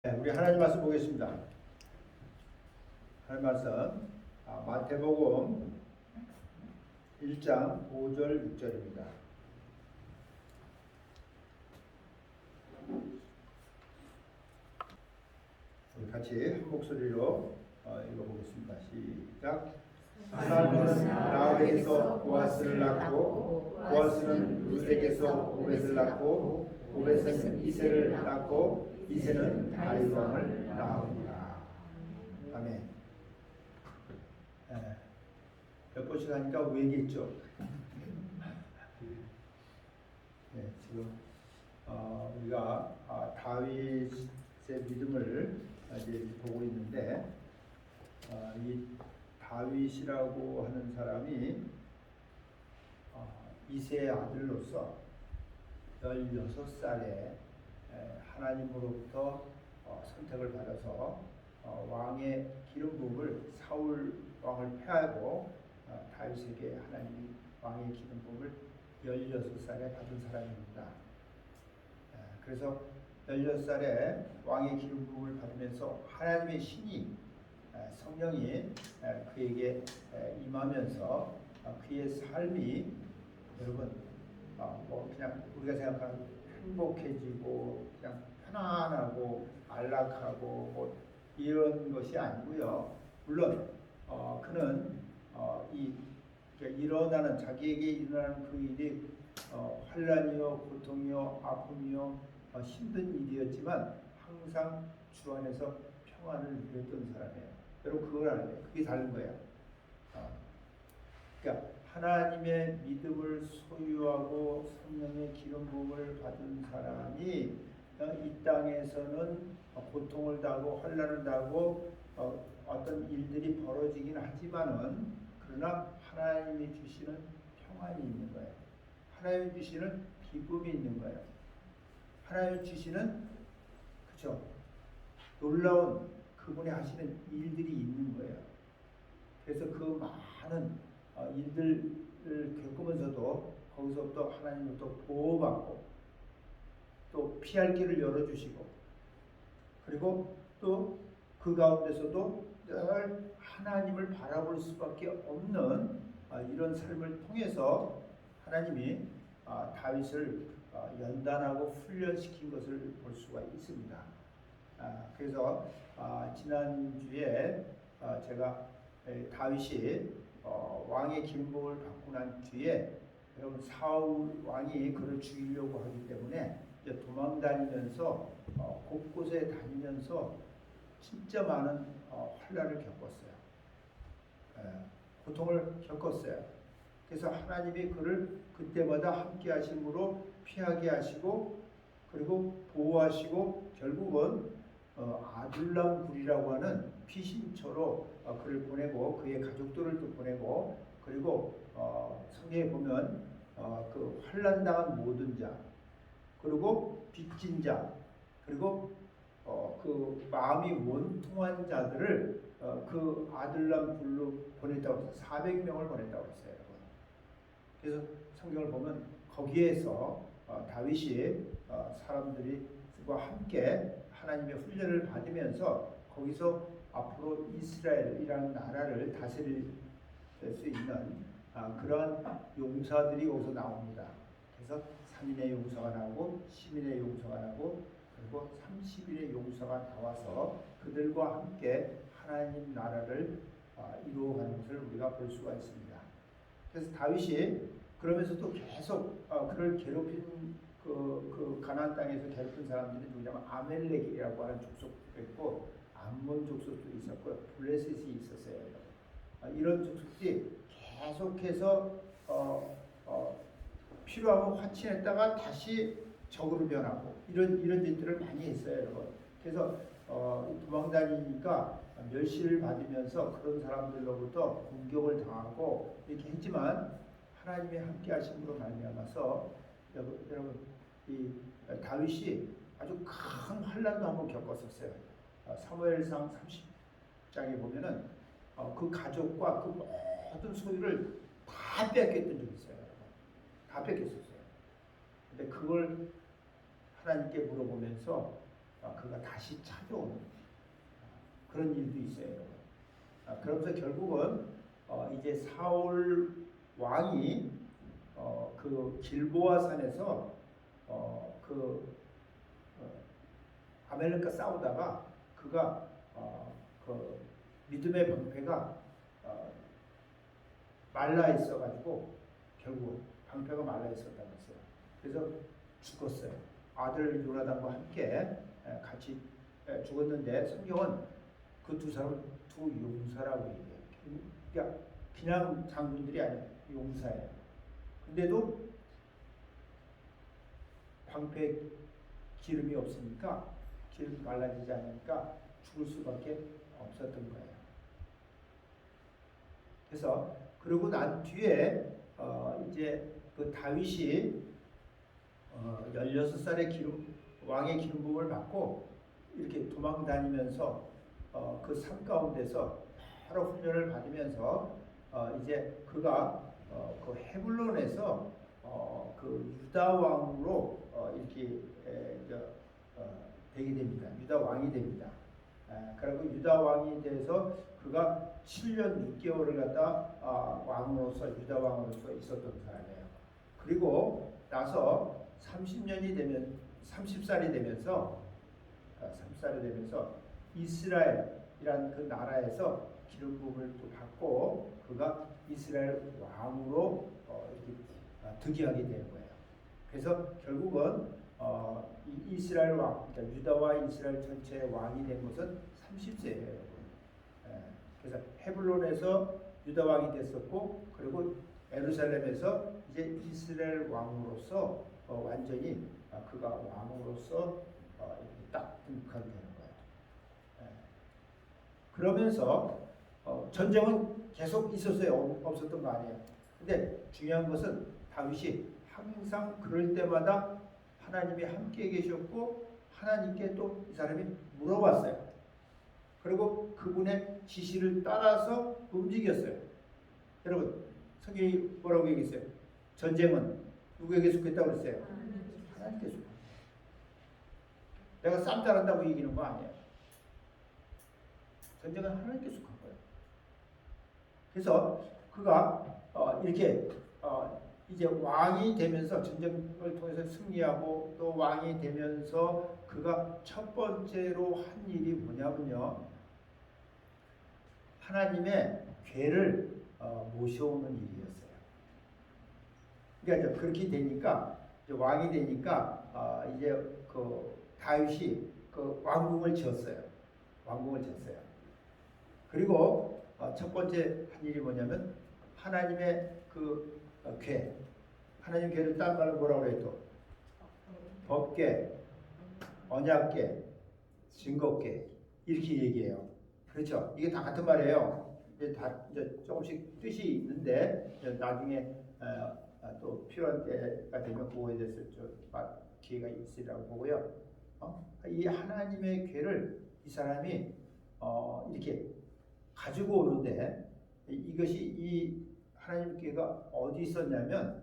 네, 우리 하나님 말씀 보겠습니다. 하나님 말씀 마태복음 1장 5절 6절입니다. 우리 같이 한 목소리로 읽어보겠습니다. 시작. 사람은 라합에게서 보아스를 낳고, 보아스는 룻에게서 오벳을 낳고, 오벳은 이새를 낳고, 이새는 다윗 왕을 낳았습니다. 아멘. 몇 번씩 하니까 왜겠죠? 네, 지금 우리가 다윗의 믿음을 이제 보고 있는데, 이 다윗이라고 하는 사람이 이새의 아들로서 16살에 하나님으로부터 선택을 받아서 왕의 기름 부음을 사울 왕을 패하고 다윗에게 하나님이 왕의 기름 부음을 16살에 받은 사람입니다. 그래서 16살에 왕의 기름 부음을 받으면서 하나님의 신이 성령이 그에게 임하면서 그의 삶이 여러분 뭐 그냥 우리가 생각하는 행복해지고 그냥 편안하고 안락하고 뭐 이런 것이 아니고요. 물론 그는 일어나는 자기에게 일어나는 그 일이 환난이요 고통이요 아픔이요 힘든 일이었지만 항상 주 안에서 평안을 누렸던 사람이에요. 여러분 그걸 알아야 돼요. 그게 다른 거예요. 그러니까 하나님의 믿음을 소유하고 성령의 기름 부음을 받은 사람이 이 땅에서는 고통을 당하고 환난을 당하고 어떤 일들이 벌어지긴 하지만은 그러나 하나님이 주시는 평안이 있는 거예요. 하나님이 주시는 기쁨이 있는 거예요. 하나님이 주시는 그렇죠. 놀라운 그분이 하시는 일들이 있는 거예요. 그래서 그 많은 일들을 겪으면서도 거기서부터 하나님부터 보호받고 또 피할 길을 열어주시고 그리고 또 그 가운데서도 늘 하나님을 바라볼 수밖에 없는 이런 삶을 통해서 하나님이 다윗을 연단하고 훈련시킨 것을 볼 수가 있습니다. 그래서 지난주에 제가 다윗이 왕의 기름 부음을 받고 난 뒤에 여러분 사울 왕이 그를 죽이려고 하기 때문에 이제 도망다니면서 곳곳에 다니면서 진짜 많은 환난을 겪었어요. 고통을 겪었어요. 그래서 하나님이 그를 그때마다 함께 하심으로 피하게 하시고 그리고 보호하시고 결국은 아둘람 굴이라고 하는 피신처로 그를 보내고 그의 가족들을 또 보내고 그리고 성경에 보면 그 환난당한 모든 자 그리고 빚진 자 그리고 그 마음이 원통한 자들을 그 아둘람 굴로 보냈다고 해서 400명을 보냈다고 했어요. 여러분. 그래서 성경을 보면 거기에서 다윗이 사람들과 함께 하나님의 훈련을 받으면서 거기서 앞으로 이스라엘이라는 나라를 다스릴 수 있는 그러한 용사들이 여기서 나옵니다. 그래서 3인의 용사가 나오고 10인의 용사가 나오고 그리고 30인의 용사가 나와서 그들과 함께 하나님 나라를 이루어가는 것을 우리가 볼 수가 있습니다. 그래서 다윗이 그러면서도 계속 그를 괴롭힌 그 가나안 땅에서 괴롭힌 사람들이 누구냐면 아멜렉이라고 하는 족속도 있고 암몬 족속도 있었고 블레셋이 있었어요. 이런 족속들이 계속해서 필요하면 화친했다가 다시 적으로 변하고 이런 일들을 많이 했어요, 여러분. 그래서 도망다니니까 멸시를 받으면서 그런 사람들로부터 공격을 당하고 이렇게 했지만 하나님의 함께하심으로 말미암아서 여러분 이 다윗이 아주 큰 환난도 한번 겪었었어요. 사무엘상 30장에 보면은 그 가족과 그 모든 소유를 다 뺏겼던 적이 있어요. 여러분. 다 뺏겼었어요. 근데 그걸 하나님께 물어보면서 그가 다시 찾아오는 그런 일도 있어요, 여러분. 그러면서 결국은 이제 사울 왕이 그 길보아 산에서 아말렉과 싸우다가 그가 그 믿음의 방패가 말라 있어가지고 결국 방패가 말라 있었다면서요. 그래서 죽었어요. 아들 요나단과 함께 같이 죽었는데 성경은 그 두 사람은 두 용사라고 얘기해요. 그러니까 그냥 장군들이 아니에요. 용사예요. 근데도 방패 기름이 없으니까 기름이 말라지지 않으니까 죽을 수밖에 없었던 거예요. 그래서 그러고 난 뒤에 이제 그 다윗이 16살에 왕의 기름 부음을 받고 이렇게 도망 다니면서 그 삶 가운데서 여러 훈련을 받으면서 이제 그가 그 헤블론에서 그 유다 왕으로 이렇게 되게 됩니다. 유다 왕이 됩니다. 그리고 유다 왕이 돼서 그가 7년 6개월을 갖다 왕으로서 유다 왕으로서 있었던 사람이에요. 그리고 나서 30년이 되면 30살이 되면서 이스라엘이란 그 나라에서 기름 부음을 또 받고 그가 이스라엘 왕으로 이렇게 득위하게 되는 거예요. 그래서 결국은 이스라엘 왕, 그러니까 유다와 이스라엘 전체의 왕이 된 것은 30세예요, 여러분. 그래서 헤블론에서 유다 왕이 됐었고, 그리고 예루살렘에서 이제 이스라엘 왕으로서 완전히 그가 왕으로서 딱 등극하게 되는 거예요. 그러면서 전쟁은 계속 있었어요. 없었던 거 아니에요. 근데 중요한 것은 다윗이 항상 그럴 때마다 하나님이 함께 계셨고 하나님께 또 이 사람이 물어봤어요. 그리고 그분의 지시를 따라서 움직였어요. 여러분, 성경이 뭐라고 얘기했어요? 전쟁은 누구에게 속했다고 그랬어요? 하나님께 속했어요. 내가 쌈 잘한다고 이기는 거 아니에요. 전쟁은 하나님께 속한 거예요. 그래서 그가 이렇게 이제 왕이 되면서 전쟁을 통해서 승리하고 또 왕이 되면서 그가 첫 번째로 한 일이 뭐냐면요, 하나님의 괴를 모셔오는 일이었어요. 그러니까 이제 그렇게 되니까 이제 왕이 되니까 이제 그 다윗이 그 왕궁을 지었어요. 그리고 첫 번째 한 일이 뭐냐면 하나님의 그 괴, 하나님 괴를 다른 말로 뭐라고 그래요? 또 법궤, 언약궤, 증거궤 이렇게 얘기해요. 그렇죠? 이게 다 같은 말이에요. 이제 조금씩 뜻이 있는데 나중에 또 필요한 때가 되면 그거에 대해서 기회가 있으리라고 보고요. 이 하나님의 괴를 이 사람이 이렇게 가지고 오는데 이것이 이 하나님의 괴가 어디 있었냐면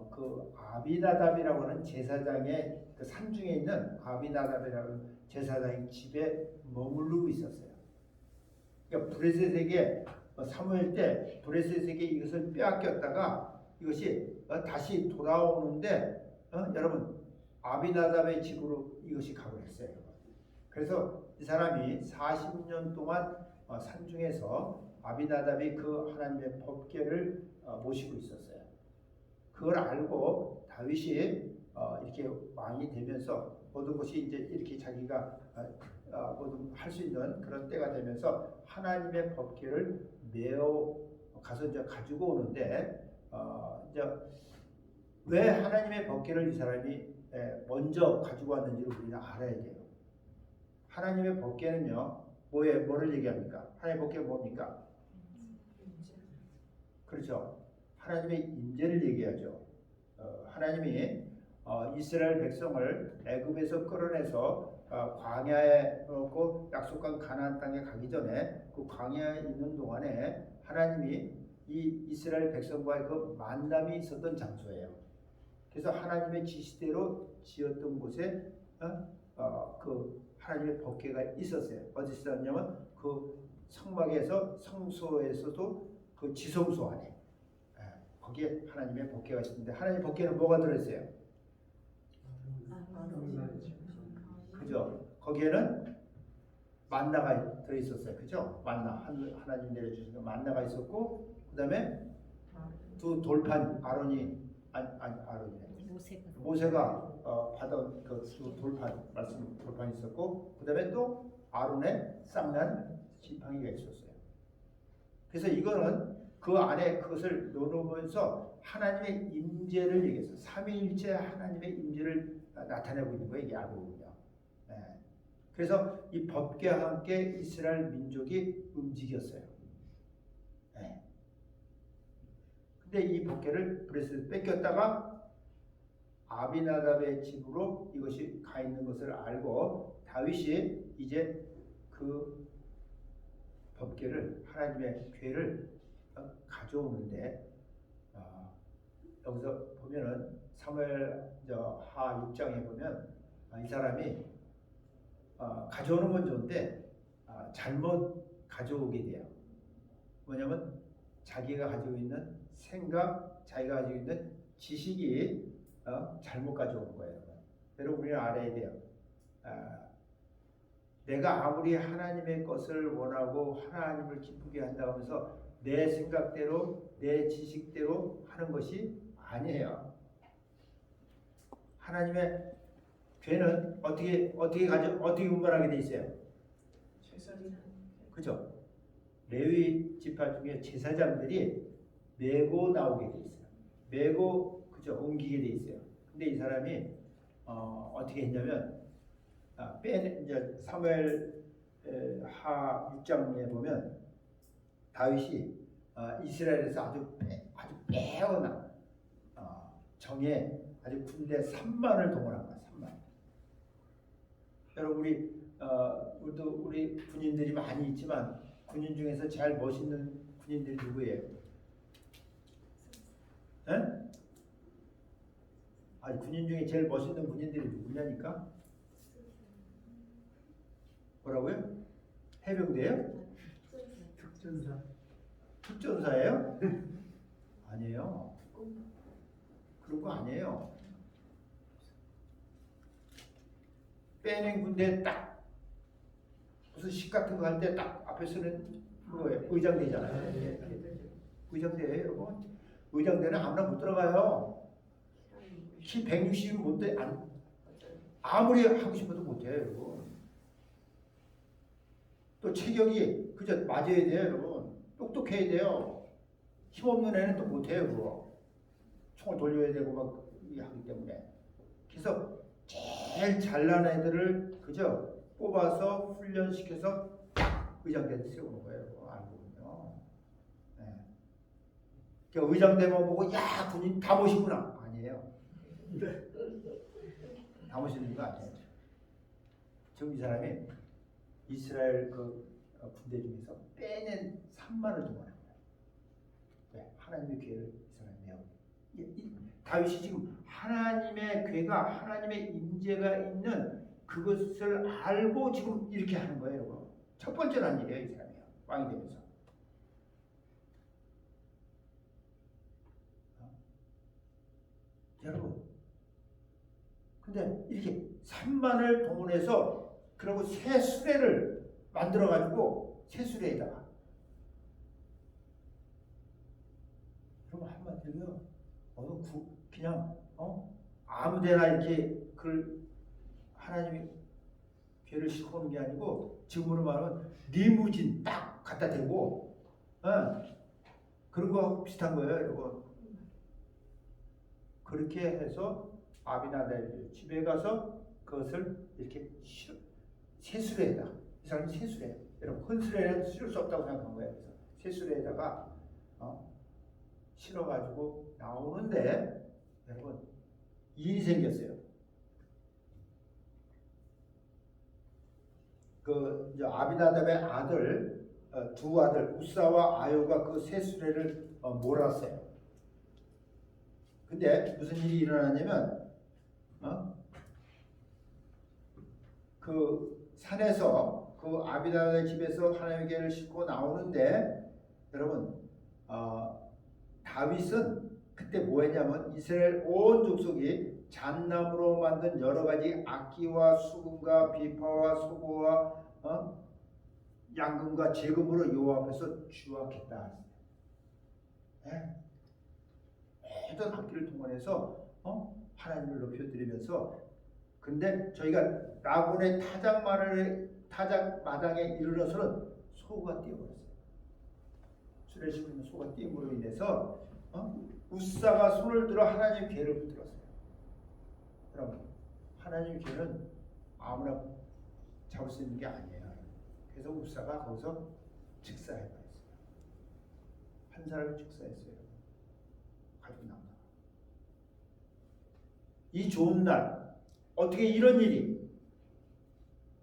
그 아비나답이라고 하는 제사장의 그 산중에 있는 아비나답이라는 제사장의 집에 머무르고 있었어요. 그러니까 브레셋에게 사무엘 때 브레셋에게 이것을 빼앗겼다가 이것이 다시 돌아오는데 여러분 아비나답의 집으로 이것이 가고 있어요. 그래서 이 사람이 40년 동안 산중에서 아비나답이 그 하나님의 법궤를 모시고 있었어요. 그걸 알고 다윗이 이렇게 왕이 되면서 모든 것이 이제 이렇게 자기가 모든 할 수 있는 그런 때가 되면서 하나님의 법궤를 메어 가서 이제 가지고 오는데 이제 왜 하나님의 법궤를 이 사람이 먼저 가지고 왔는지를 우리는 알아야 돼요. 하나님의 법궤는요, 뭐를 얘기합니까? 하나님의 법궤가 뭡니까? 그렇죠. 하나님의 인재를 얘기하죠. 하나님이 이스라엘 백성을 애굽에서 끌어내서 광야에 그 약속한 가나안 땅에 가기 전에 그 광야에 있는 동안에 하나님이 이 이스라엘 백성과의 그 만남이 있었던 장소예요. 그래서 하나님의 지시대로 지었던 곳에 그 하나님의 법궤가 있었어요. 어디 있었냐면 그 성막에서 성소에서도 그 지성소 안에 거기에 하나님의 법궤가 있었는데 하나님의 법궤는 뭐가 들어있어요? 그죠? 거기에는 만나가 들어있었어요. 그죠? 만나 하나님 내려주신 만나가 있었고 그 다음에 두 돌판 아론이네 모세가 받은 그 두 돌판 말씀 돌판이 있었고 그 다음에 또 아론의 쌍난 지팡이가 있었어요. 그래서 이거는 그 안에 그것을 넣어놓으면서 하나님의 임재를 얘기해서 삼위일체 하나님의 임재를 나타내고 있는 거예요. 이게 야고보군요. 네. 그래서 이 법궤와 함께 이스라엘 민족이 움직였어요. 네. 근데 이 법궤를 그래서 뺏겼다가 아비나답의 집으로 이것이 가 있는 것을 알고 다윗이 이제 그 법궤를 하나님의 궤를 가져오는데 여기서 보면은 사무엘 하 6장에 보면 이 사람이 가져오는 건 좋은데 잘못 가져오게 돼요. 뭐냐면 자기가 가지고 있는 생각, 자기가 가지고 있는 지식이 잘못 가져오는 거예요. 여러분 우리는 알아야 돼요. 내가 아무리 하나님의 것을 원하고 하나님을 기쁘게 한다고 하면서 내 생각대로 내 지식대로 하는 것이 아니에요. 하나님의 죄는 어떻게 분별하게 돼 있어요? 그죠? 레위 지파 중에 제사장들이 메고 나오게 돼 있어요. 메고 그죠? 옮기게 돼 있어요. 근데 이 사람이 어떻게 했냐면 이제 사무엘 하 6장에 보면 다윗이 이스라엘에서 아주 빼어난 정예 아주 군대 3만을 동원한 거야. 3만. 여러분 우리 군인들이 많이 있지만 군인 중에서 제일 멋있는 군인들이 누구예요? 에? 아니 군인 중에 제일 멋있는 군인들이 누구냐니까? 뭐라고요? 해병대요? 특전사. 특전사예요? 아니에요. 그런 거 아니에요. 빼낸 군대 딱 무슨 식 같은 거 할 때 딱 앞에 서는 그거예요. 의장대잖아요. 의장대예요, 여러분. 의장대는 아무나 못 들어가요. 키 160이면 못 돼. 아무리 하고 싶어도 못 해요, 여러분. 또 체격이 그저 맞아야 돼요, 여러분. 똑똑해야 돼요. 힘없는 애는 또 못해요, 그거. 총을 돌려야 되고 막 하기 때문에. 그래서 제일 잘난 애들을 그저 뽑아서 훈련시켜서 의장대에 세우는 거예요, 그거 알고는요. 네. 그러니까 의장대만 보고 야 군인 다 멋있구나 아니에요. 다 멋있는 거 아니에요. 지금 이 사람이 이스라엘 그 군대 중에서 빼낸 3만을 동원한 거예요. 네, 하나님의 궤를 이스라엘 내어. 다윗이 지금 하나님의 궤가 하나님의 임재가 있는 그것을 알고 지금 이렇게 하는 거예요. 여러분. 첫 번째로 한 일이에요, 이 사람이요. 왕이 되면서. 여러분. 근데 이렇게 3만을 동원해서 그리고 새 수레를 만들어 가지고 새 수레에다가 그럼 한마디로 그냥 아무데나 이렇게 그 하나님이 궤를 싣고 오는 게 아니고 지금으로 말하면 리무진 딱 갖다 대고 그런 거 비슷한 거예요, 여러분. 그렇게 해서 아비나답 집에 가서 그것을 이렇게 새수레에다 이 사람이 새수레 여러분 흔수레는 실을 수 없다고 생각한 거예요. 그래서 새수레에다가 실어가지고 나오는데 여러분 일이 생겼어요. 그 이제 아비나답의 아들 두 아들 우사와 아요가 그 새수레를 몰았어요. 근데 무슨 일이 일어나냐면 그 산에서 그 아비나답의 집에서 하나님의 계를 싣고 나오는데 여러분 다윗은 그때 뭐 했냐면 이스라엘 온 족속이 잣나무로 만든 여러 가지 악기와 수금과 비파와 소고와 양금과 제금으로 여호와 앞에서 주악했다. 네? 모든 악기를 동원해서 하나님을 높여드리면서 근데 저희가 나군의 타작 마당에 이르러서는 소가 뛰어버렸어요. 술에 쉬고 있는 소가 뛰어버로 인해서 우사가 손을 들어 하나님의 궤를 붙들었어요. 여러분 하나님의 궤는 아무나 잡을 수 있는 게 아니에요. 그래서 우사가 거기서 즉사해버렸어요. 한 사람이 즉사했어요. 가지고 나온다. 이 좋은 날 어떻게 이런 일이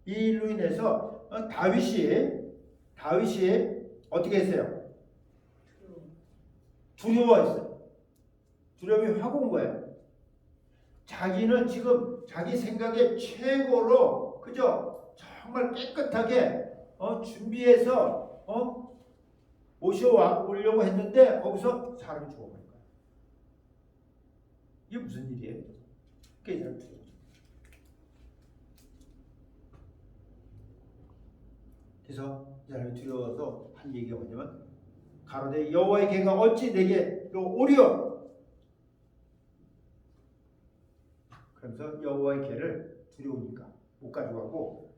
이 일로 인해서 다윗이 어떻게 했어요? 두려워했어요. 두려움이 확 온 거예요. 자기는 지금 자기 생각에 최고로 그죠? 정말 깨끗하게 준비해서 모셔와 오려고 했는데 거기서 사람이 죽어버린 거예요. 이게 무슨 일이에요? 그게 잘 두려워. 그래서 이 사람이 두려워서 한 얘기가 뭐냐면 가로되 여호와의 궤가 어찌 내게 오리요? 그러면서 여호와의 궤를 두려우니까 못 가져가고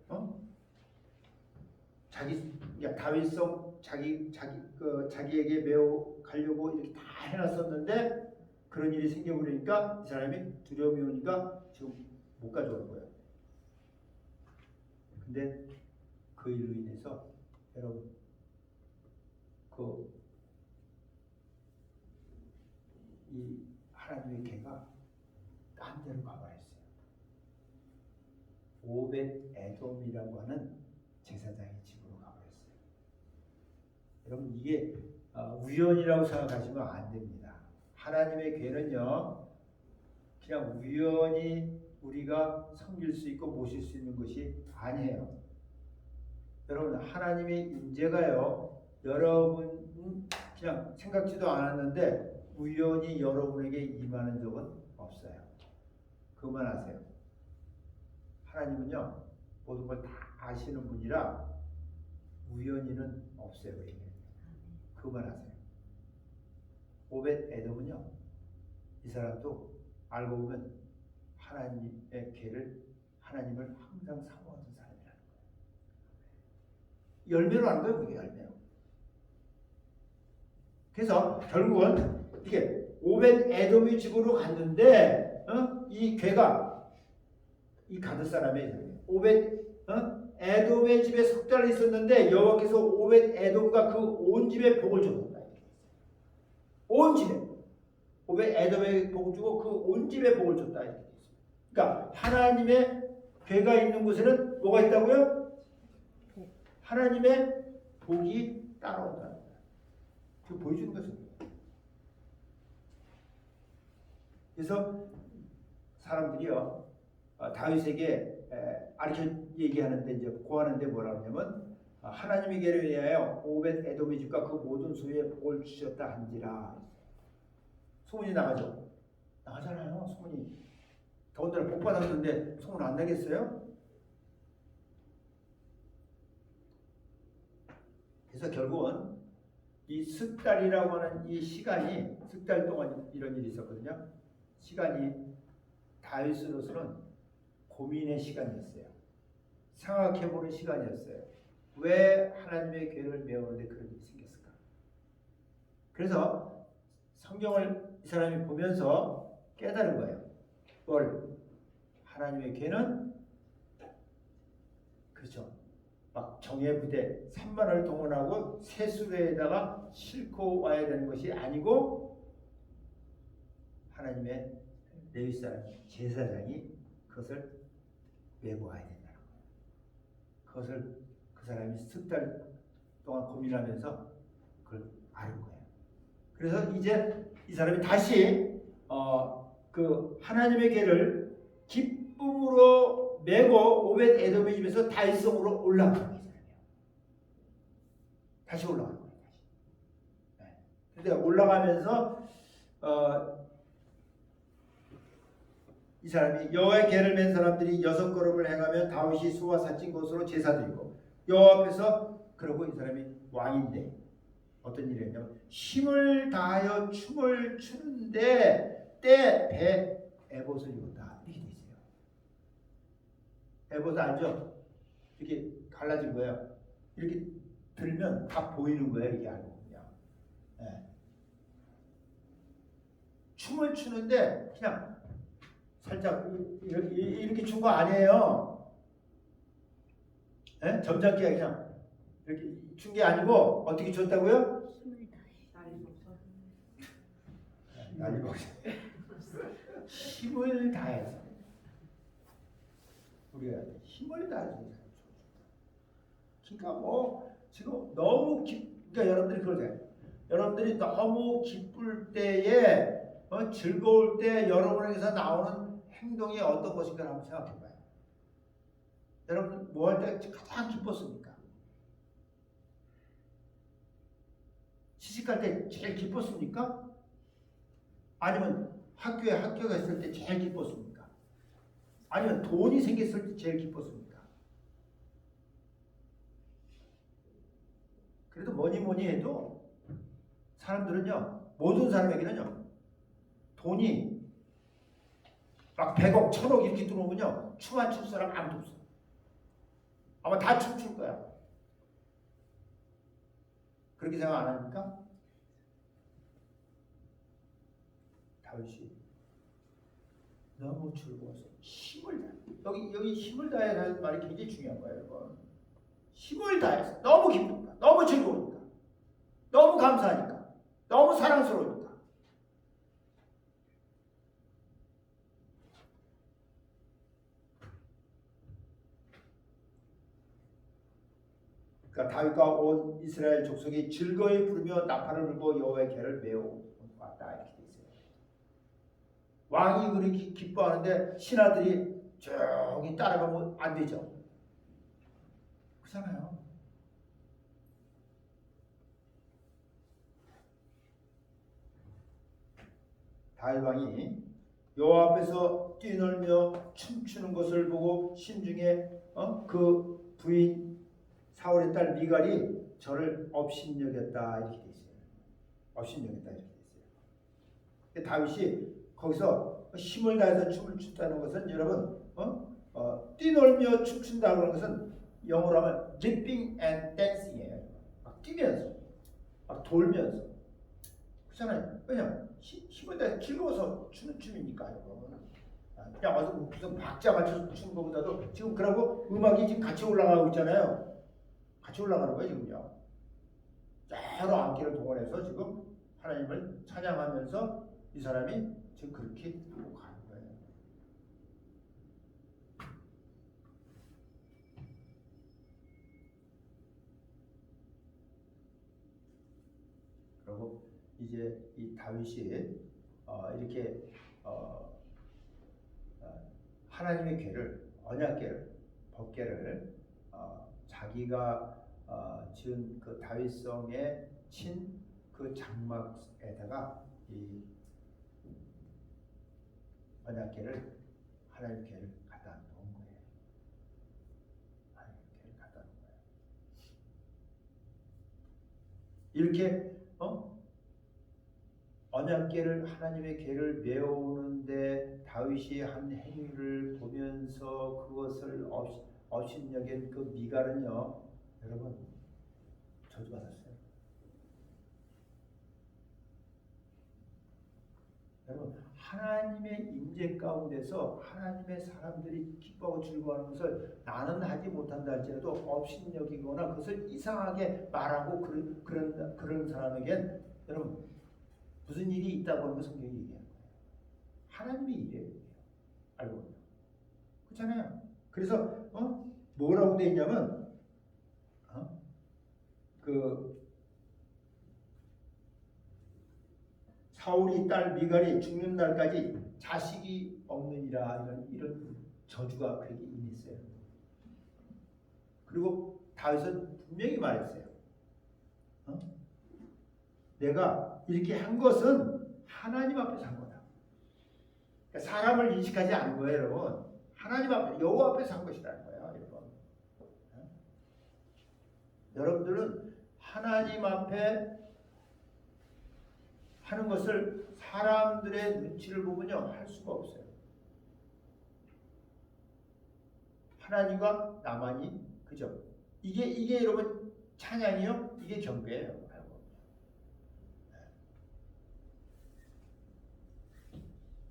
다윗성 자기에게 매우 가려고 이렇게 다 해놨었는데 그런 일이 생겨버리니까 이 사람이 두려움이 오니까 지금 못 가져갈 거예요. 근데 그 일로 인해서 여러분 이 하나님의 궤가 딴 데로 가버렸어요. 오벳 에돔이라고 하는 제사장의 집으로 가버렸어요. 여러분 이게 우연이라고 생각하시면 안 됩니다. 하나님의 궤는요 그냥 우연히 우리가 섬길 수 있고 모실 수 있는 것이 아니에요. 여러분 하나님의 임재가요 여러분 그냥 생각지도 않았는데 우연히 여러분에게 임하는 적은 없어요. 그만 아세요. 하나님은요 모든 걸 다 아시는 분이라 우연히는 없어요. 그만 아세요. 오벳 에돔은요 이 사람도 알고 보면 하나님의 궤를 하나님을 항상 사모하던 사람이라는 거예요. 열매로 하는 거예요. 그게 열매로. 그래서 결국은 이게 오벳 에돔의 집으로 갔는데 이 궤가 이 가드 사람의 오벳 에돔의 집에 석 달 있었는데 여호와께서 오벳 에돔과 그 온 집에 복을 줬다. 온 집에 오벳 에돔에 복을 주고 그 온 집에 복을 줬다. 그러니까 하나님의 궤가 있는 곳에는 뭐가 있다고요? 하나님의 복이 따라온다. 그 보여주는 거죠. 그래서 사람들이요 다윗에게 아르켜 얘기하는데 이제 고하는데 뭐라 그러냐면 하나님의 궤를 위하여 오벳 에돔의 집과 그 모든 소유에 복을 주셨다 한지라. 소문이 나가죠. 나가잖아요. 소문이. 더군다나 복 받았는데 소문 안 나겠어요? 그래서 결국은 이 석 달이라고 하는 이 시간이 석 달 동안 이런 일이 있었거든요. 시간이 다윗으로서는 고민의 시간이었어요. 생각해보는 시간이었어요. 왜 하나님의 궤를 메우는데 그런 일이 생겼을까? 그래서 성경을 이 사람이 보면서 깨달은 거예요. 뭘? 하나님의 궤는 그렇죠. 막 정예 부대 3만을 동원하고 세수대에다가 싣고 와야 되는 것이 아니고 하나님의 레위 사람 제사장이 그것을 메고 와야 된다는 거예요. 그것을 그 사람이 석 달 동안 고민하면서 그걸 아는 거예요. 그래서 이제 이 사람이 다시 그 하나님의 궤를 기쁨으로 메고 오벳 에돔의 집에서 다윗성으로 올라가는 거예요. 다시 올라가는 거예요. 다시. 근데 올라가면서 이 사람이 여호와의 계를 맨 사람들이 6걸음을 행하면 다윗이 수와 사친 곳으로 제사드리고 여호와 앞에서 그러고 이 사람이 왕인데 어떤 일이 했냐면 힘을 다하여 춤을 추는데 때 배 에봇을 입었다 이렇게 돼 있어요. 에봇 알죠? 이렇게 갈라진 거예요. 이렇게 들면 다 보이는 거예요. 이게 알고 그냥. 네. 춤을 추는데 그냥 살짝 이렇게 춘 거 아니에요. 네? 점잖게 그냥 이렇게 춘 게 아니고 어떻게 췄다고요? 난리 먹자. 힘을 다해서 우리가 힘을 다해서 그러니까 뭐 지금 너무 그러니까 여러분들이 그러세요. 여러분들이 너무 기쁠 때에 즐거울 때 여러분에게서 나오는 행동이 어떤 것인가 한번 생각해봐요. 여러분 뭐 할 때 가장 기뻤습니까? 시집갈 때 제일 기뻤습니까? 아니면 학교가 있을 때 제일 기뻤습니까? 아니면 돈이 생겼을 때 제일 기뻤습니까? 그래도 뭐니 해도 사람들은요, 모든 사람에게는요, 돈이 막 100억, 1000억 이렇게 들어오면요, 춤 안 출 사람 아무도 없어. 아마 다 춤출 거야. 그렇게 생각 안 합니까? 다윗이 너무 즐거워서 힘을 다해. 여기 힘을 다해라는 말이 굉장히 중요한 거예요, 여러분. 힘을 다해서 너무 기쁘니까, 너무 즐거우니까, 너무 감사하니까, 너무 사랑스러우니까. 그러니까 다윗과 온 이스라엘 족속이 즐거이 부르며 나팔을 불고 여호와의 계를 메워 왔다 이렇게 돼 있어요. 왕이 그렇게 기뻐하는데 신하들이 조용히 따라가면 안 되죠. 그렇잖아요. 다윗 왕이 여호와 앞에서 뛰놀며 춤추는 것을 보고 심중에 그 부인 사울의 딸 미갈이 저를 업신여겼다 이렇게 돼 있어요. 업신여겼다 이렇게 돼 있어요. 다윗이 거기서 힘을 다해서 춤을 춘다는 것은 여러분 뛰놀며 춤춘다는 것은 영어로 하면 leaping and dancing이에요. 막 뛰면서 막 돌면서 그렇잖아요. 왜냐면 힘을 다해서 즐거워서 추는 춤이니까요. 그냥 와서 무슨 박자 맞춰서 추는 것보다도 지금 그러고 음악이 지금 같이 올라가고 있잖아요. 같이 올라가는 거예요 지금요. 여러 악기를 동원해서 지금 하나님을 찬양하면서 이 사람이 지금 그렇게 하고 가는 거예요. 그리고 이제 이 다윗이 이렇게 하나님의 궤를 언약궤를 법궤를 자기가 지은 그 다윗성에 친 그 장막에다가 이 언약궤를 하나님 궤를 갖다 놓은 거예요. 하나님 궤를 갖다 놓은 거예요. 이렇게 언약궤를 하나님의 궤를 메어오는데 다윗이 한 행위를 보면서 그것을 업신여긴 그 미갈은요, 여러분 저주받았어요. 여러분 하나님의 임재 가운데서 하나님의 사람들이 기뻐하고 즐거워하는 것을 나는 하지 못한다 할지라도 업신여기거나 그것을 이상하게 말하고 그런 사람에겐 여러분 무슨 일이 있다고 하는 거 성경이 얘기하는 거예요. 하나님의 일이에요. 알고 있나요? 그렇잖아요. 그래서 뭐라고 돼 있냐면 그 사울이 딸 미갈이 죽는 날까지 자식이 없느니라 이런 저주가 그렇게 임했어요. 그리고 다윗은 분명히 말했어요. 내가 이렇게 한 것은 하나님 앞에서 한 거다. 그러니까 사람을 인식하지 않은 거예요, 여러분. 하나님 앞에, 여호와 앞에서 한 것이라는 거예요, 여러분. 여러분들은 하나님 앞에 하는 것을 사람들의 눈치를 보면요, 할 수가 없어요. 하나님과 나만이, 그죠? 이게 여러분 찬양이요? 이게 경배예요.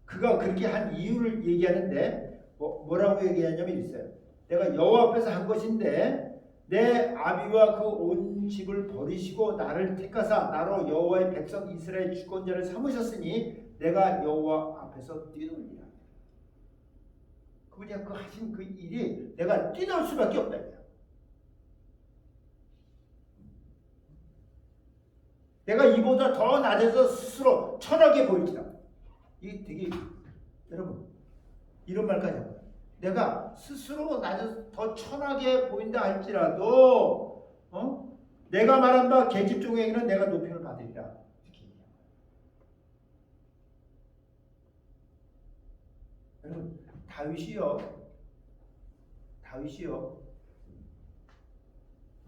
그가 그렇게 한 이유를 얘기하는데 뭐라고 얘기하냐면 있어요. 내가 여호와 앞에서 한 것인데 내 아비와 그 온 집을 버리시고 나를 택하사 나로 여호와의 백성 이스라엘 주권자를 삼으셨으니 내가 여호와 앞에서 뛰놀리라. 그분이 그 하신 그 일이 내가 뛰놀 수밖에 없다. 내가 이보다 더 낮아서 스스로 천하게 보일지라. 이게 되게 여러분 이런 말까지 하고 내가 스스로 낮아서 더 천하게 보인다 할지라도 내가 말한 바 계집종에게는 내가 높임을 받으리라. 이렇게 얘기합니다. 여러분 다윗이요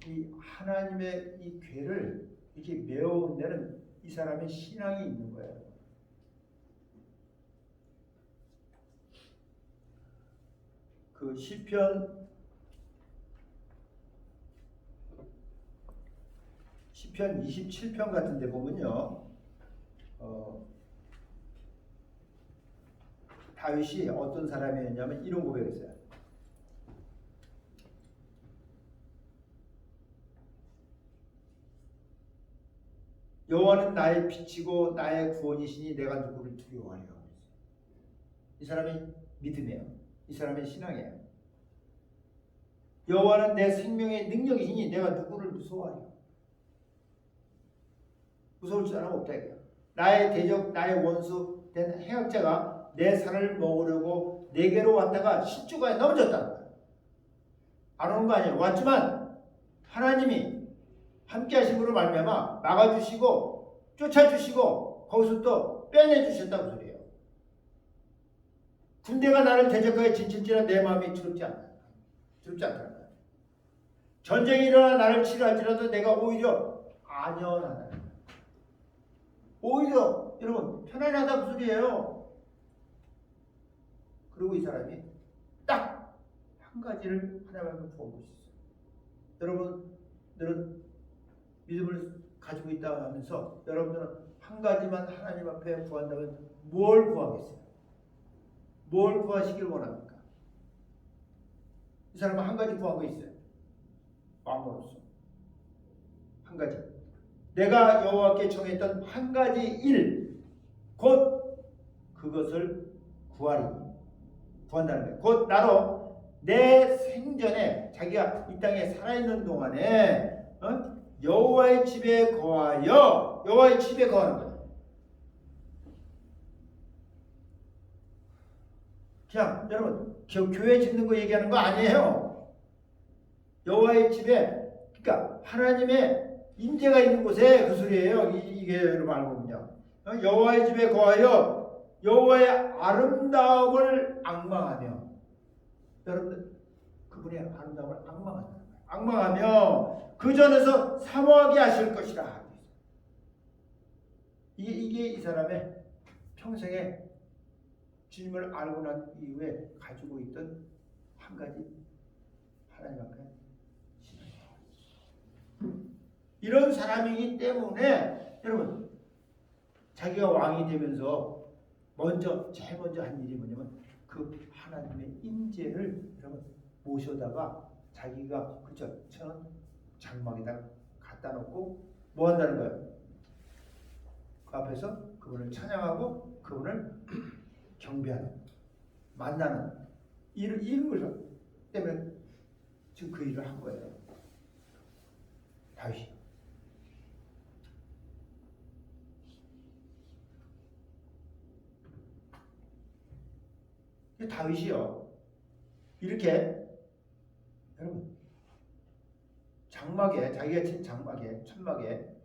이 하나님의 이 괴를 이렇게 메워온 데는 이 사람의 신앙이 있는 거예요. 그 시편 27편 같은 데 보면요. 다윗이 어떤 사람이었냐면 이런 고백을 했어요. 여호와는 나의 빛이고 나의 구원이시니 내가 누구를 두려워하리요. 이 사람이 믿음이에요. 이 사람의 신앙이에요. 여호와는 내 생명의 능력이시니 내가 누구를 무서워하리요. 무서울 사람 없다 이거야. 나의 대적, 나의 원수 된 해악자가 내 살을 먹으려고 내게로 왔다가 신주가에 넘어졌다는 거야. 안 오는 거 아니에요. 왔지만 하나님이 함께 하심으로 말미암아 막아주시고 쫓아주시고 거기서 또 빼내주셨다고 소리예요. 군대가 나를 대적하여 진칠지라 내 마음이 두렵지 않다는 거야. 전쟁이 일어나 나를 치료할지라도 내가 오히려 안연하다. 오히려 여러분 편안하다 그 소리예요. 그리고 이 사람이 딱 한 가지를 하나님께 구한 것이 있어요. 여러분들은 믿음을 가지고 있다 하면서 여러분들은 한 가지만 하나님 앞에 구한다면 뭘 구하겠어요? 뭘 구하시길 원합니까? 이 사람은 한 가지 구한 거 있어요. 마음으로서 한 가지. 내가 여호와께 정했던 한 가지 일, 곧 그것을 구한다는 거예요. 곧 나로 내 생전에 자기가 이 땅에 살아있는 동안에 여호와의 집에 거하여 여호와의 집에 거하는 거예요. 그냥 여러분 교회 짓는 거 얘기하는 거 아니에요. 여호와의 집에 그러니까 하나님의 임재가 있는 곳에 그 소리예요. 이게 여러분 알고 보면요. 여호와의 집에 거하여 여호와의 아름다움을 앙망하며 여러분들 그분의 아름다움을 앙망하며 그 전에서 사모하게 하실 것이라. 이게 이 사람의 평생에 주님을 알고 난 이후에 가지고 있던 한 가지 하나님 앞에 신앙이에요. 이런 사람이기 때문에 여러분 자기가 왕이 되면서 제일 먼저 한 일이 뭐냐면 그 하나님의 임재를 여러분 모셔다가 자기가 그죠 천 장막에다 갖다 놓고 뭐 한다는 거예요? 그 앞에서 그분을 찬양하고 그분을 경배하는 만나는 이걸 때문에 지금 그 일을 한 거예요. 다윗이. 다윗이요. 이렇게 여러분 장막에 자기가 친 장막에 천막에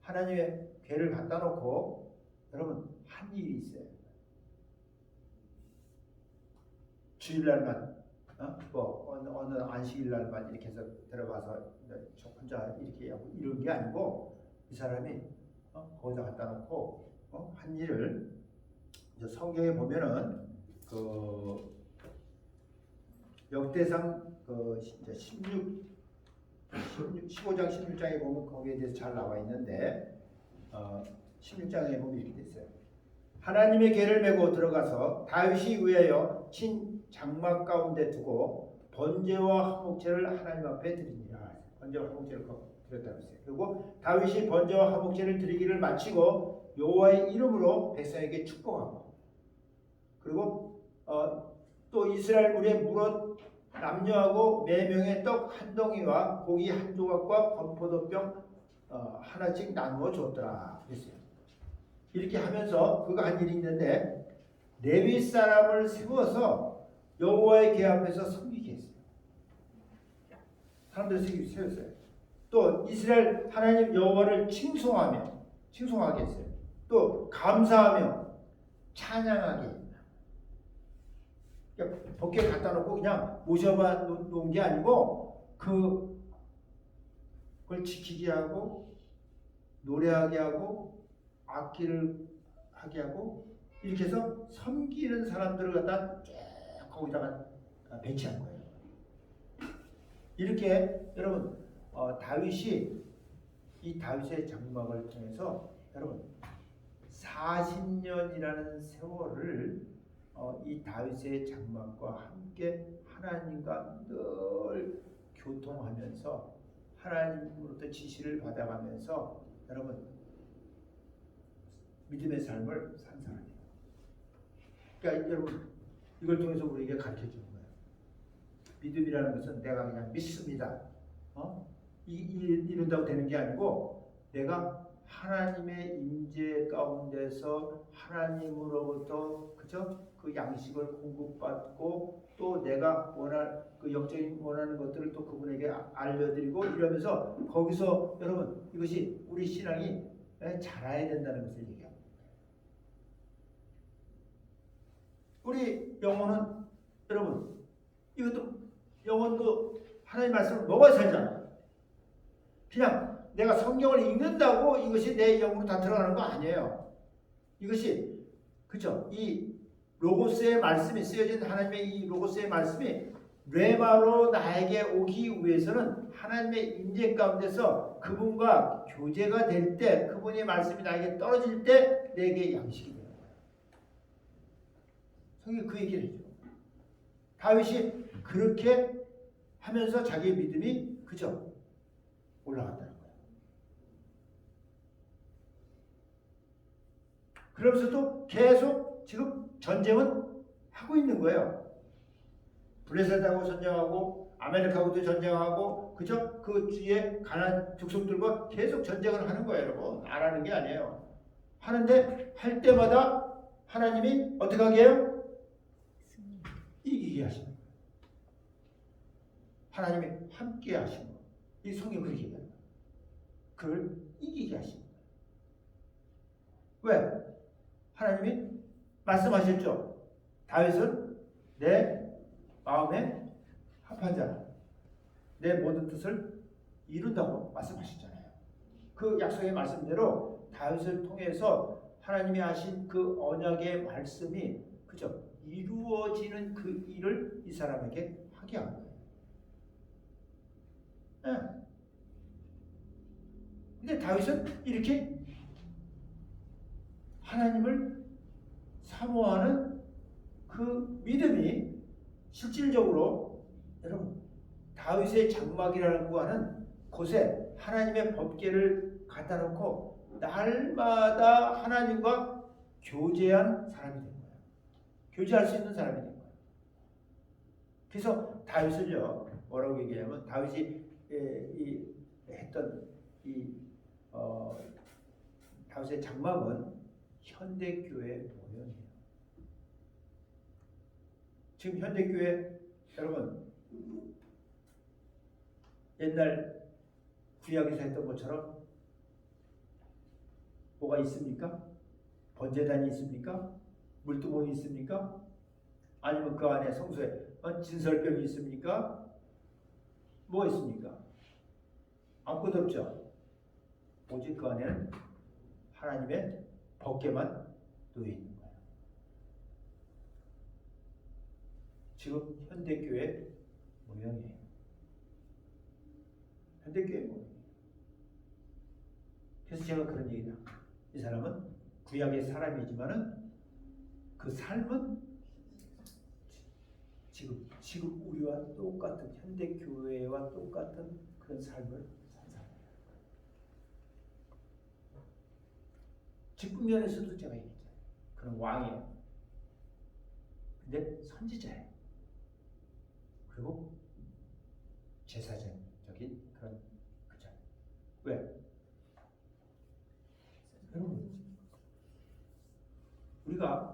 하나님의 괴를 갖다 놓고 여러분 한 일이 있어요. 주일날만 뭐 어느 안식일날만 이렇게 해서 들어가서 저 혼자 이렇게 하고 이런 게 아니고 이 사람이 거기다 갖다 놓고 한 일을 이제 성경에 보면은 그 역대상 그 15장 16장에 보면 거기에 대해서 잘 나와 있는데 16장에 보면 이렇게 돼 있어요. 하나님의 궤를 메고 들어가서 다윗이 위하여 친 장막 가운데 두고 번제와 화목제를 하나님 앞에 드리니라. 번제와 화목제를 드렸다고 했어요. 그리고 다윗이 번제와 화목제를 드리기를 마치고 여호와의 이름으로 백성에게 축복하고 그리고 또 이스라엘 무리에 물어 남녀하고 4명의 떡 한 덩이와 고기 한 조각과 건포도병 하나씩 나누어 줬더라 그랬어요. 이렇게 하면서 그가 한 일이 있는데 레위 사람을 세워서 여호와의 궤 앞에서 섬기게 했어요. 사람들 세웠어요. 또 이스라엘 하나님 여호와를 칭송하게 했어요. 또 감사하며 찬양하게 했어요. 그러니까 법궤 갖다 놓고 그냥 모셔봐 놓은 게 아니고 그걸 지키게 하고 노래하게 하고 악기를 하게 하고 이렇게 해서 섬기는 사람들을 갖다 쭉 거기다가 배치한 거예요. 이렇게 여러분 다윗이 이 다윗의 장막을 통해서 여러분 40년이라는 세월을 이 다윗의 장막과 함께 하나님과 늘 교통하면서 하나님으로부터 지시를 받아가면서 여러분 믿음의 삶을 산 사람이에요. 그러니까 여러분 이걸 통해서 우리에게 가르쳐 주는 거예요. 믿음이라는 것은 내가 그냥 믿습니다. 이런다고 되는 게 아니고 내가 하나님의 임재 가운데서 하나님으로부터 그죠? 그 양식을 공급받고 또 내가 원할 그 영적인 원하는 것들을 또 그분에게 알려드리고 이러면서 거기서 여러분 이것이 우리 신앙이 자라야 된다는 것을 얘기합니다. 우리 영혼은 여러분 이것도 영혼도 하나님 말씀을 먹어야 살잖아요. 그냥 내가 성경을 읽는다고 이것이 내 영으로 다 들어가는 거 아니에요. 이것이 그죠? 이 로고스의 말씀이 쓰여진 하나님의 이 로고스의 말씀이 뇌마로 나에게 오기 위해서는 하나님의 임재 가운데서 그분과 교제가 될 때 그분의 말씀이 나에게 떨어질 때 내게 양식이 되는 거예요. 성경이 그 얘기를 해줘. 다윗이 그렇게 하면서 자기의 믿음이 그죠? 올라간다는 거예요. 그러면서도 계속 지금 전쟁은 하고 있는 거예요. 블레셋하고 전쟁하고 아멜렉하고도 전쟁하고 그죠? 그 뒤에 가나안 족속들과 계속 전쟁을 하는 거예요, 여러분. 안 하는 게 아니에요. 하는데 할 때마다 하나님이 어떻게 하게 해요? 이기게 하시는 거예요. 하나님이 함께 하시는 거예요. 이 성경 그렇게 얘기해요. 그걸 이기게 하시는 거예요. 왜? 하나님이 말씀하셨죠. 다윗은 내 마음에 합한 자, 내 모든 뜻을 이룬다고 말씀하셨잖아요. 그 약속의 말씀대로 다윗을 통해서 하나님이 하신 그 언약의 말씀이 그죠? 이루어지는 그 일을 이 사람에게 하게 한 거예요. 네. 근데 다윗은 이렇게 하나님을 사모하는 그 믿음이 실질적으로 여러분 다윗의 장막이라는 하는 곳에 하나님의 법궤를 갖다 놓고 날마다 하나님과 교제한 사람이 된 거예요. 교제할 수 있는 사람이 된 거예요. 그래서 다윗을요 뭐라고 얘기하냐면 다윗이 했던 다윗의 장막은 현대교회 모형이에요. 지금 현대교회 여러분 옛날 구약에서 했던 것처럼 뭐가 있습니까? 번제단이 있습니까? 물두멍이 있습니까? 아니면 그 안에 성소에 진설병이 있습니까? 뭐 있습니까? 아무것도 없죠. 오직 그 안에는 하나님의 법궤만 놓여 있는 거예요. 지금 현대교회 모형이에요. 현대교회 모형. 그래서 제가 그런 얘기다. 이 사람은 구약의 사람이지만은 그 삶은 지금 우리와 똑같은 현대교회와 똑같은 그런 삶을 산 사람이에요. 직분면에서도 제가 얘기했잖아요. 그런 왕이에요. 근데 선지자예요. 그리고 제사장적인 그런 그죠. 왜? 여러분 우리가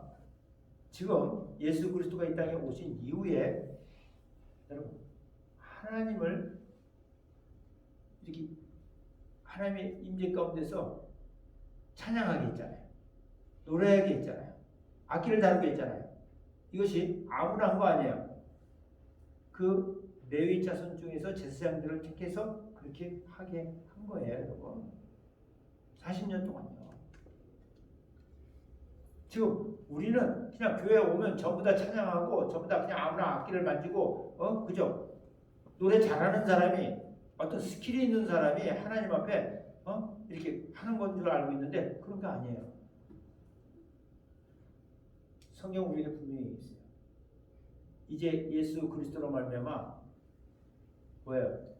지금 예수 그리스도가 이 땅에 오신 이후에 여러분 하나님을 이렇게 하나님의 임재 가운데서 찬양하게 했잖아요. 노래하게 했잖아요. 악기를 다루게 했잖아요. 이것이 아무나 한 거 아니에요. 그 레위 자손 중에서 제사장들을 택해서 그렇게 하게 한 거예요, 여러분. 40년 동안요. 지금 우리는 그냥 교회에 오면 전부 다 찬양하고 전부 다 그냥 아무나 악기를 만지고 그죠? 노래 잘하는 사람이 어떤 스킬이 있는 사람이 하나님 앞에 이렇게 하는 건 줄 알고 있는데 그런 게 아니에요. 성경 우리에게 분명히 있어요. 이제 예수 그리스도로 말미암아 뭐예요?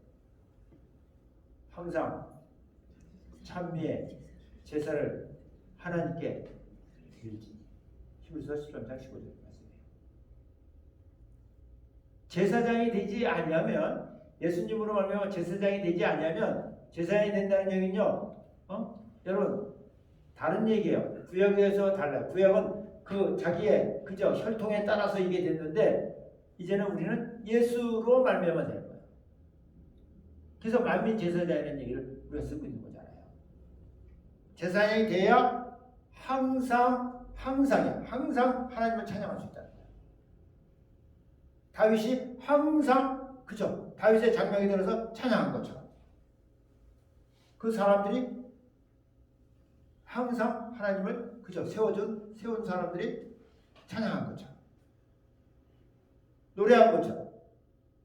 항상 찬미의 제사를 하나님께 드릴지. 히브리서 13장 15절 말씀이에요. 제사장이 되지 아니하면 예수님으로 말미암아 제사장이 되지 아니하면 제사장이 된다는 얘기는요. 여러분 다른 얘기예요. 구약에서 달라요. 구약은 그 자기의 그저 혈통에 따라서 이게 됐는데 이제는 우리는 예수로 말미암아 되는 거예요. 그래서 만민 제사장이라는 얘기를 우리가 쓰고 있는 거잖아요. 제사장이 돼야 항상 하나님을 찬양할 수 있다는 거예요. 다윗이 항상 그죠? 다윗의 장막에 들어서 찬양한 것처럼 그 사람들이 항상 하나님을 그죠? 세운 사람들이 찬양한 것처럼 노래한 것처럼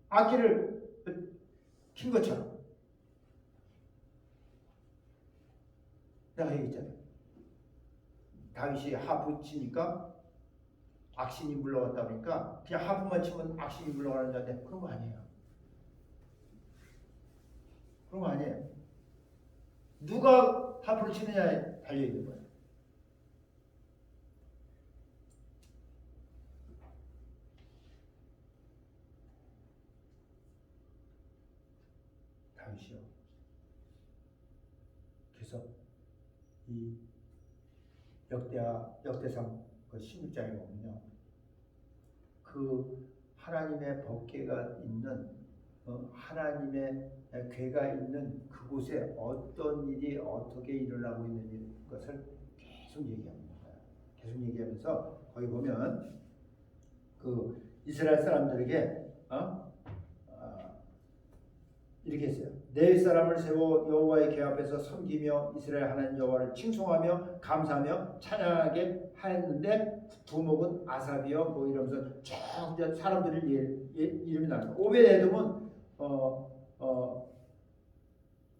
악기를 킨 것처럼 내가 얘기했잖아요. 다윗이 하프 치니까 악신이 물러갔다 보니까 그냥 하프만 치면 악신이 물러가는 줄 알았는데 그런 거 아니에요. 그런 거 아니에요. 누가 하프를 치느냐에 달려있는 거예요. 다윗이요. 그래서 이 역대상 그 16장에 보면요. 그 하나님의 법궤가 있는 하나님의 궤가 있는 그곳에 어떤 일이 어떻게 일어나고 있는 것을 계속 얘기합니다. 계속 얘기하면서 거기 보면 그 이스라엘 사람들에게 이렇게 했어요. 네 사람을 세워 여호와의 궤 앞에서 섬기며 이스라엘 하나님 여호와를 칭송하며 감사하며 찬양하게 하였는데 두목은 아삽이요 뭐 이러면서 쭉 사람들을 이름이 나와요. 오벳에돔은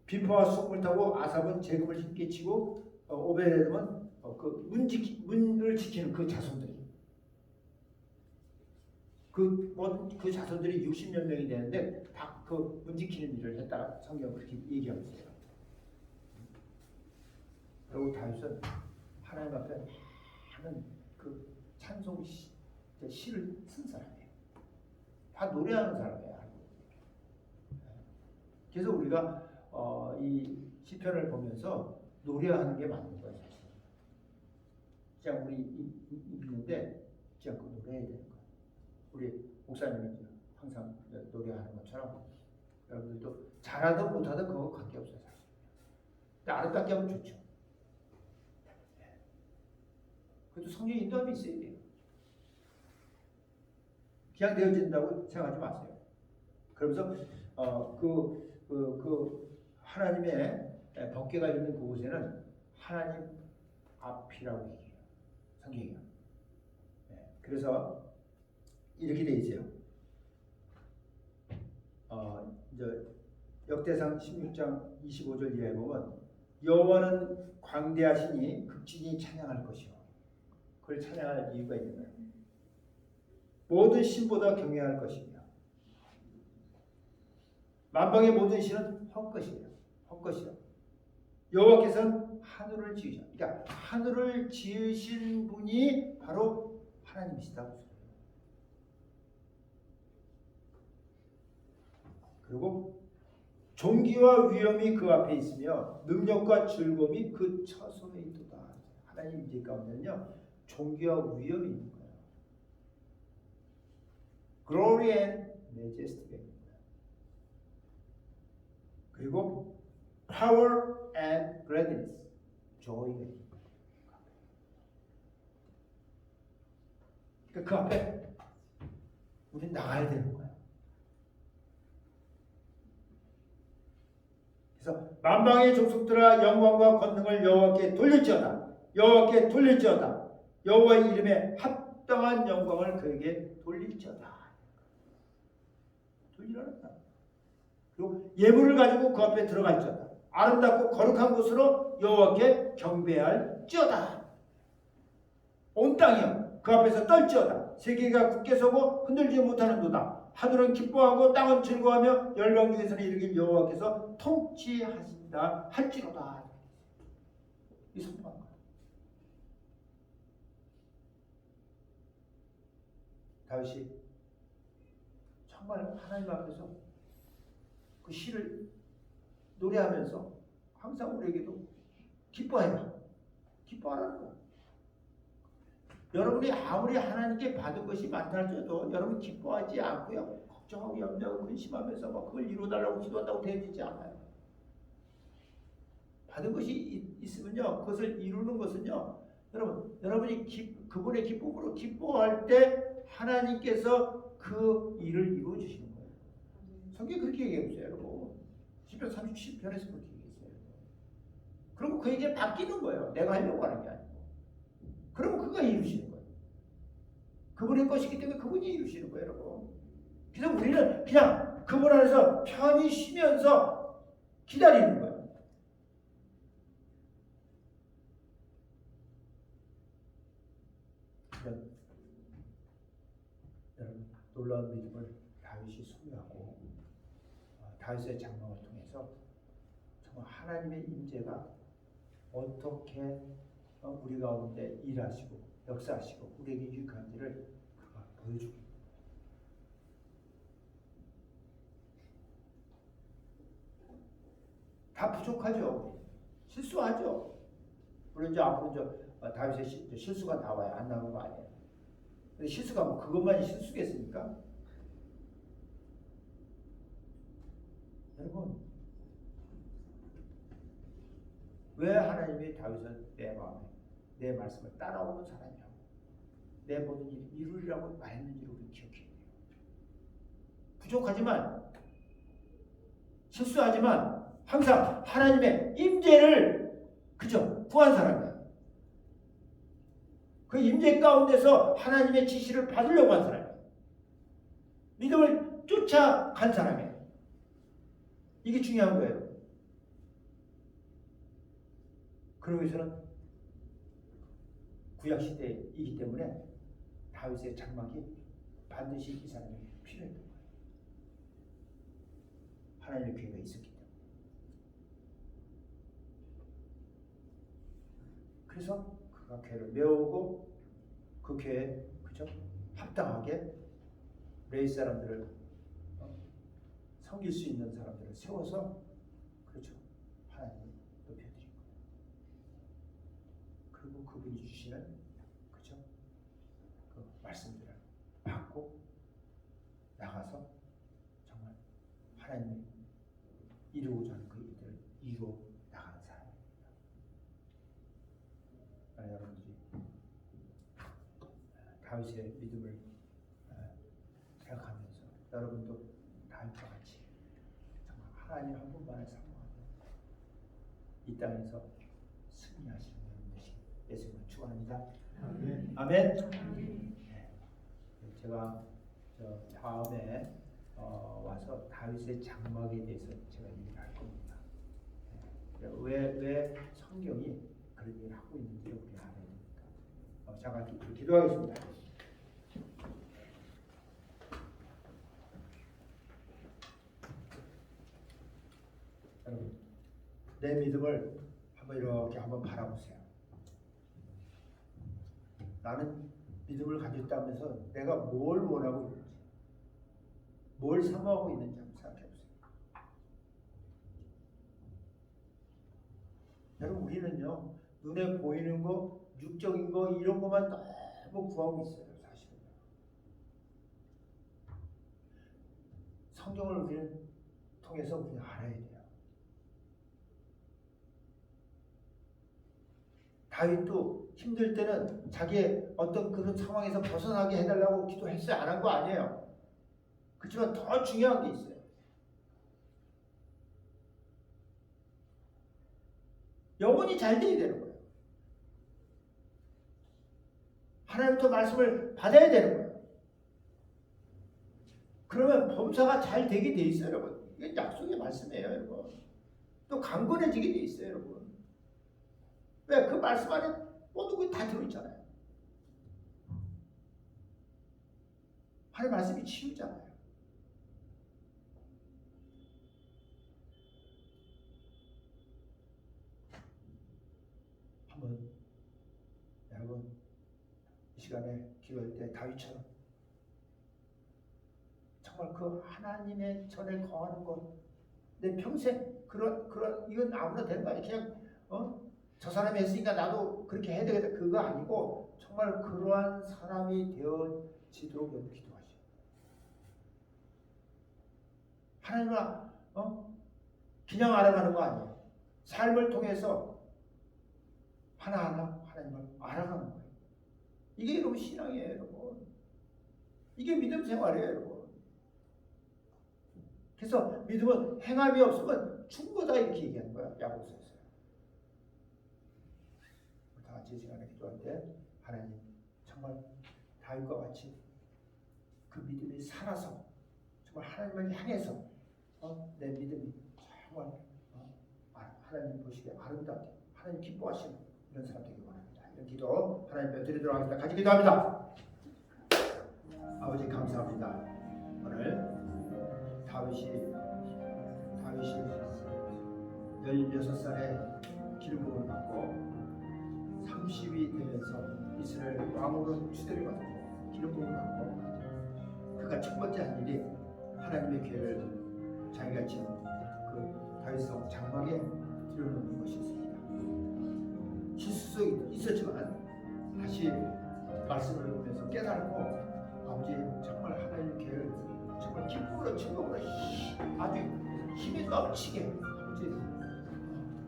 비파와 수금을 타고 아삽은 제금을 힘께 치고 오벳에돔은 그 문을 지키는 그 자손들이 그 자손들이 60몇 명이 되는데 다 그 문 지키는 일을 했다. 성경은 그렇게 얘기하고 있어요. 그리고 다윗은 하나님 앞에 많은 그 찬송 시를 쓴 사람이에요. 다 노래하는 사람이에요. 그래서 우리가 이 시편을 보면서 노래하는 게 맞는 거예요. 사실. 그냥 우리 있는데 그냥 그 노래해야 되는 거예요. 우리 목사님이 항상 노래하는 것처럼 여러분들도 잘하든 못하든 그거 관계없어요. 사실. 근데 아름답게 하면 좋죠. 그래도 성령 인도함이 있어야 돼요. 그냥 되어진다고 생각하지 마세요. 그러면서 하나님의 법궤가 있는 그곳에는 하나님 앞이라고 얘기해요. 성경이요. 그래서 이렇게 돼 있어요. 이제 역대상 16장 25절 이하에 보면 여호와는 광대하시니 극진히 찬양할 것이요. 그걸 찬양할 이유가 있는 거예요. 모든 신보다 경외할 것이며 만방의 모든 신은 헛것이에요. 헛것이요. 여호와께서는 하늘을 지으셔. 그러니까 하늘을 지으신 분이 바로 하나님이시다. 그리고 존귀와 위엄이 그 앞에 있으며 능력과 즐거움이 그 처소에 있도다. 하나님 임재 가운데는요 존귀와 위엄이 있는 거예요. Glory and Majesty. 그리고 Power and Gladness, Joy가 있는 거예요. 그러니까 그 앞에 우리 나가야 되는 거예요. 그래서 만방의 족속들아 영광과 권능을 여호와께 돌릴지어다. 여호와께 돌릴지어다. 여호와의 이름에 합당한 영광을 그에게 돌릴지어다. 돌리라는 거야. 그리고 예물을 가지고 그 앞에 들어갈지어다. 아름답고 거룩한 곳으로 여호와께 경배할지어다. 온 땅이여 그 앞에서 떨지어다. 세계가 굳게 서고 흔들지 못하는도다. 하늘은 기뻐하고 땅은 즐거워하며 열방 중에서는 이르길 여호와께서 통치하신다 할지로다. 이 선포하는 거예요. 다윗이 정말 하나님 앞에서 그 시를 노래하면서 항상 우리에게도 기뻐해라. 기뻐하라는 거예요. 여러분이 아무리 하나님께 받은 것이 많다 할지라도 여러분 기뻐하지 않고요. 걱정하고 염려하고 근심하면서 막 그걸 이루어달라고 기도한다고 되어지지 않아요. 받은 것이 있으면요. 그것을 이루는 것은요. 여러분이 그분의 기쁨으로 기뻐할 때 하나님께서 그 일을 이루어 주시는 거예요. 성경이 그렇게 얘기하고 있어요. 여러분. 시편 37편에서 그렇게 얘기했어요. 그리고 그에게 바뀌는 거예요. 내가 하려고 하는 게 아니고. 그러면 그가 이루시는 거예요. 그분의 것이기 때문에 그분이 이루시는 거예요, 여러분. 그래서 우리는 그냥 그분 안에서 편히 쉬면서 기다리는 거예요. 여러분, 놀라운 믿음을 다윗이 소유하고 다윗의 장막을 통해서 정말 하나님의 임재가 어떻게 우리 가운데 일하시고 역사하시고 우리에게 유익한지를 그가 보여주고 있는 거예요. 다 부족하죠. 실수하죠. 물론 이제 앞으로 다윗의 실수가 나와요. 안 나오는 거 아니에요. 근데 실수가 뭐 그것만이 실수겠습니까? 여러분, 왜 하나님이 다윗은 내 마음에 내 말씀을 따라오는 사람이라고 내 모든 일을 이루리라고 말했는지를 우리 기억해야 돼요. 부족하지만 실수하지만 항상 하나님의 임재를 그저 구한 사람이에요. 그 임재 가운데서 하나님의 지시를 받으려고 한 사람이에요. 믿음을 쫓아간 사람이에요. 이게 중요한 거예요. 그러기 위해서는 구약시대이기 때문에 다윗의 장막이 반드시 이 사람에게 필요했던 거예요. 하나님의 교회가 있었기 때문에. 그래서 그가 교회를 메우고 그 교회에 그죠? 합당하게 레위 사람들을 섬길 수 있는 사람들을 세워서 그렇죠. 하나님을 높여드린 거예요. 그리고 그분이 주시는 그죠? 그 말씀들을 받고 나가서 이루고자 하는 그 일들을 이루어 나가는 사람입니다. 여러분들이 다윗의 믿음을 생각하면서 여러분도 다윗과 같이 정말 하나님 한 분만을 사모하며 이 땅에서 승리하시는 여러분 되시길 예수님을 축원합니다. 아멘. 아멘. 네. 제가 다음에 와서 다윗의 장막에 대해서 제가 얘기를 할 겁니다. 네. 왜 성경이 그런 얘기를 하고 있는지를 우리 알아야 됩니다. 잠깐 기도하겠습니다. 여러분, 내 믿음을 이렇게 한번 바라보세요. 나는 믿음을 가지고 있다면서 내가 뭘 원하고 있는지, 뭘 사모하고 있는지 한번 생각해 보세요. 여러분, 우리는요, 눈에 보이는 거, 육적인 거, 이런 것만 너무 구하고 있어요, 사실은. 성경을 우리는 통해서 우리는 알아야 돼요. 다윗도 힘들 때는 자기의 어떤 그런 상황에서 벗어나게 해달라고 기도했어요. 안 한 거 아니에요. 그렇지만 더 중요한 게 있어요. 영혼이 잘 돼야 되는 거예요. 하나님부터 말씀을 받아야 되는 거예요. 그러면 범사가 잘 되게 돼 있어요, 여러분. 이게 약속의 말씀이에요, 여러분. 또 강건해지게 돼 있어요, 여러분. 왜? 그 말씀 안에 모든 게 다 들어있잖아요. 하나님 말씀이 치유잖아요. 한번 여러분 이 시간에 기도할 때 다윗처럼 정말 그 하나님의 전에 거하는 것, 내 평생 그런 이건 아무나 되는 거 아니에요. 그냥 저 사람이 했으니까 나도 그렇게 해야 되겠다, 그거 아니고 정말 그러한 사람이 되어지도록 여러분 기도하시오. 하나님을 그냥 알아가는 거 아니에요. 삶을 통해서 하나하나 하나님을 알아가는 거예요. 이게 여러분 신앙이에요, 여러분. 이게 믿음 생활이에요, 여러분. 그래서 믿음은 행함이 없으면 충고다 이렇게 얘기하는 거야, 야고보서에서. 다 같이 시간에 기도할 때 하나님 정말 다윗과 같이 그 믿음이 살아서 정말 하나님을 향해서 내 믿음이 정말 하나님 보시기에 아름답게 하나님 기뻐하시는 이런 사람 되기 원합니다. 이런 기도 하나님 드리도록 하겠습니다. 같이 기도합니다. 아버지 감사합니다. 오늘 다윗이 16살에 기름부음을 받고 30이 되면서 이스라엘 왕으로 추대를 받고 기름부음을 받고 그가 첫 번째 한 일이 하나님의 궤를 자기가 지은 그 다윗성 장막에 들여놓는 것이었습니다. 실수도 있었지만 다시 말씀을 보면서 깨달고 아버지 정말 하나님의 궤를 정말 기쁨으로 즐거움으로 아주 힘이 넘치게 아버지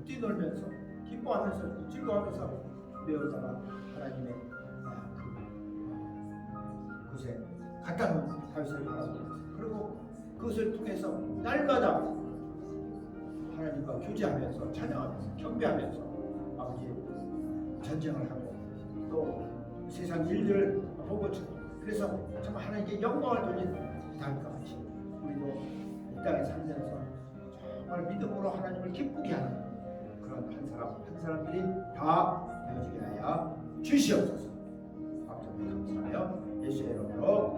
뛰놀면서 기뻐하면서 즐거워하면서 메어다가 하나님의 그곳에 갖다 놓은 다윗을 바라보면서 그리고 그것을 통해서 날마다 하나님과 교제하면서 찬양하면서 경배하면서 아버지 전쟁을 하고 또 세상 일들을 보고 그래서 정말 하나님께 영광을 돌린 다윗과 같이 우리도 이 땅에 살면서 정말 믿음으로 하나님을 기쁘게 하는 그런 한 사람들이 다 되어지게 하여 주시옵소서. 감사하며 예수의 이름으로